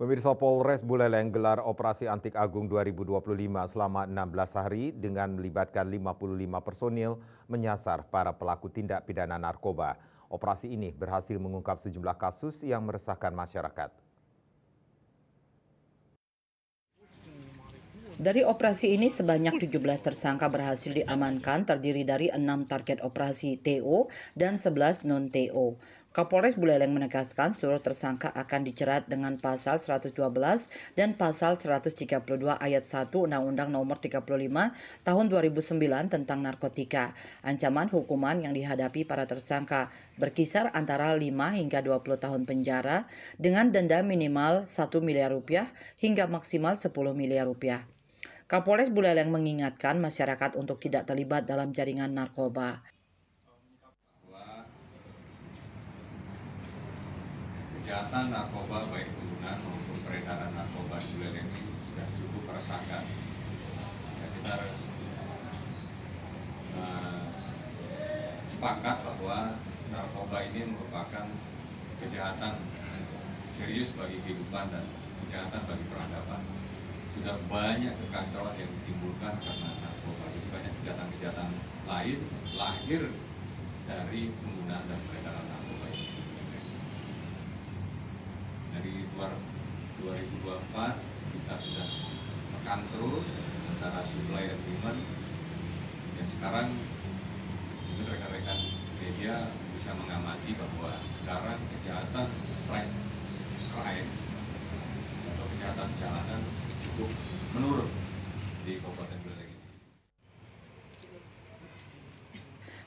Pemirsa, Polres Buleleng gelar Operasi Antik Agung 2025 selama 16 hari dengan melibatkan 55 personil menyasar para pelaku tindak pidana narkoba. Operasi ini berhasil mengungkap sejumlah kasus yang meresahkan masyarakat. Dari operasi ini sebanyak 17 tersangka berhasil diamankan, terdiri dari 6 target operasi TO dan 11 non-TO. Kapolres Buleleng menegaskan seluruh tersangka akan dijerat dengan pasal 112 dan pasal 132 ayat 1 Undang-Undang Nomor 35 Tahun 2009 tentang narkotika. Ancaman hukuman yang dihadapi para tersangka berkisar antara 5 hingga 20 tahun penjara dengan denda minimal 1 miliar rupiah hingga maksimal 10 miliar rupiah. Kapolres Buleleng mengingatkan masyarakat untuk tidak terlibat dalam jaringan narkoba. Bahwa kejahatan narkoba baik penggunaan maupun peredaran narkoba di Buleleng ini sudah cukup meresahkan. Ya, kita harus sepakat bahwa narkoba ini merupakan kejahatan serius bagi kehidupan dan kejahatan bagi peradaban. Sudah banyak kekacauan yang ditimbulkan karena narkoba. Jadi banyak kejahatan-kejahatan lain lahir dari penggunaan dan peredaran narkoba ini. Dari 2024 kita sudah tekan terus antara supply dan demand. Ya sekarang mungkin rekan-rekan media bisa mengamati bahwa sekarang kejahatan street crime atau kejahatan jalanan cukup menurun di Kabupaten Buleleng ini.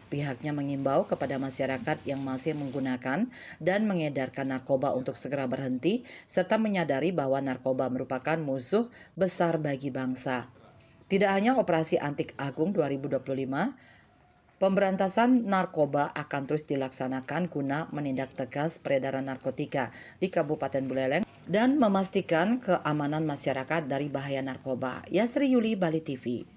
Pihaknya mengimbau kepada masyarakat yang masih menggunakan dan mengedarkan narkoba untuk segera berhenti, serta menyadari bahwa narkoba merupakan musuh besar bagi bangsa. Tidak hanya Operasi Antik Agung 2025, pemberantasan narkoba akan terus dilaksanakan guna menindak tegas peredaran narkotika di Kabupaten Buleleng dan memastikan keamanan masyarakat dari bahaya narkoba. Yasri Yuli, Bali TV.